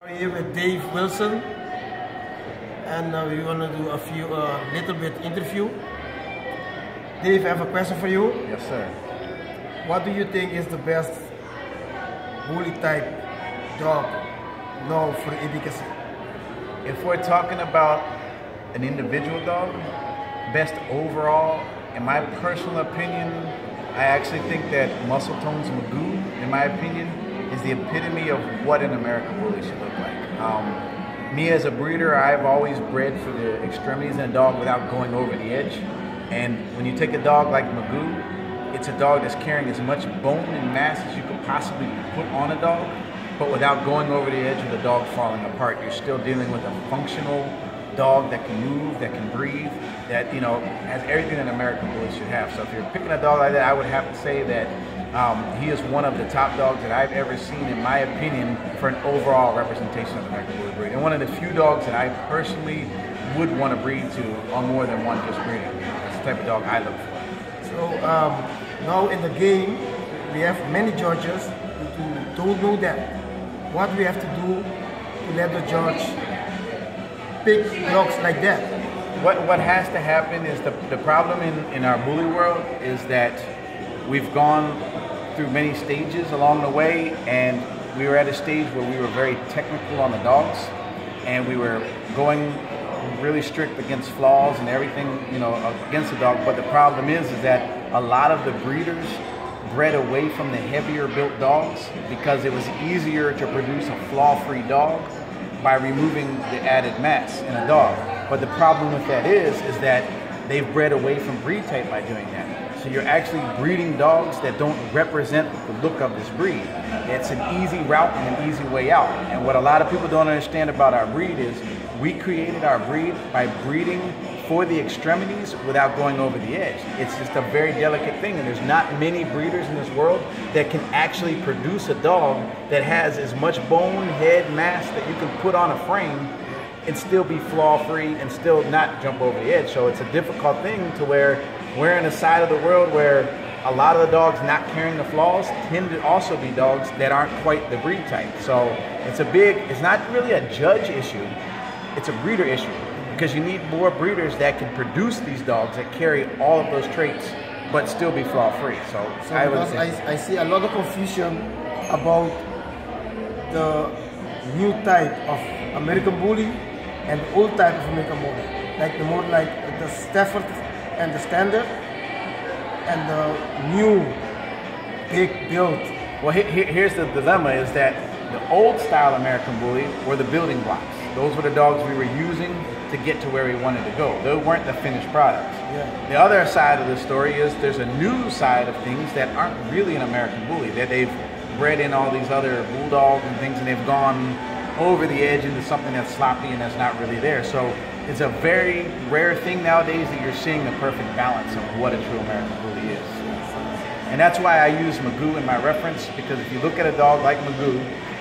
We're here with Dave Wilson, and we're gonna do a few little bit interview. Dave, I have a question for you. Yes, sir. What do you think is the best bully type dog now for efficacy? If we're talking about an individual dog, best overall, in my personal opinion, I actually think that Muscle Tones Magoo, in my opinion, is the epitome of what an American Bully should look like. Me as a breeder, I've always bred for the extremities in a dog without going over the edge. And when you take a dog like Magoo, it's a dog that's carrying as much bone and mass as you could possibly put on a dog, but without going over the edge of the dog falling apart. You're still dealing with a functional dog that can move, that can breathe, that has everything that an American Bully should have. So if you're picking a dog like that, I would have to say that he is one of the top dogs that I've ever seen, in my opinion, for an overall representation of American Bully breed. And one of the few dogs that I personally would want to breed to on more than one just breeding. That's the type of dog I look for. So now in the game, we have many judges who don't know that. What we have to do to let the judge pick dogs like that? What has to happen is the problem in our bully world is that we've gone through many stages along the way, and we were at a stage where we were very technical on the dogs, and we were going really strict against flaws and everything, against the dog. But the problem is that a lot of the breeders bred away from the heavier built dogs because it was easier to produce a flaw-free dog by removing the added mass in a dog. But the problem with that is that they've bred away from breed type by doing that. So you're actually breeding dogs that don't represent the look of this breed. It's an easy route and an easy way out. And what a lot of people don't understand about our breed is we created our breed by breeding for the extremities without going over the edge. It's just a very delicate thing, and there's not many breeders in this world that can actually produce a dog that has as much bone, head, mass that you can put on a frame and still be flaw-free and still not jump over the edge. So it's a difficult thing to where we're in a side of the world where a lot of the dogs not carrying the flaws tend to also be dogs that aren't quite the breed type. So it's not really a judge issue, it's a breeder issue, because you need more breeders that can produce these dogs that carry all of those traits but still be flaw-free. So I see a lot of confusion about the new type of American Bully and the old type of American Bully, like the Stafford and the Standard and the new big build. Well, here's the dilemma: is that the old style American Bully were the building blocks. Those were the dogs we were using to get to where we wanted to go. They weren't the finished products. Yeah. The other side of the story is there's a new side of things that aren't really an American Bully, that they've bred in all these other bulldogs and things, and they've gone over the edge into something that's sloppy and that's not really there. So it's a very rare thing nowadays that you're seeing the perfect balance of what a true American Bully is. And that's why I use Magoo in my reference, because if you look at a dog like Magoo,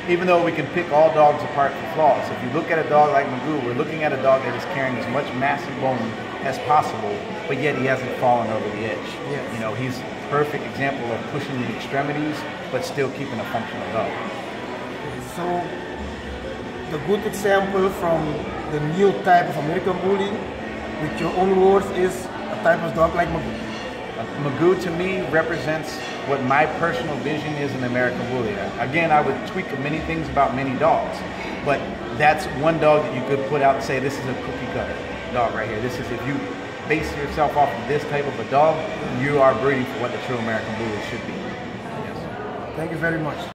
even though we can pick all dogs apart for flaws, if you look at a dog like Magoo, we're looking at a dog that is carrying as much mass and bone as possible, but yet he hasn't fallen over the edge. Yes. He's a perfect example of pushing the extremities, but still keeping a functional dog. So the good example from the new type of American Bully, with your own words, is a type of dog like Magoo. Magoo to me represents what my personal vision is in American Bully. Again, I would tweak many things about many dogs, but that's one dog that you could put out and say, this is a cookie cutter dog right here. This is, if you base yourself off of this type of a dog, you are breeding for what the true American Bully should be. Yes. Thank you very much.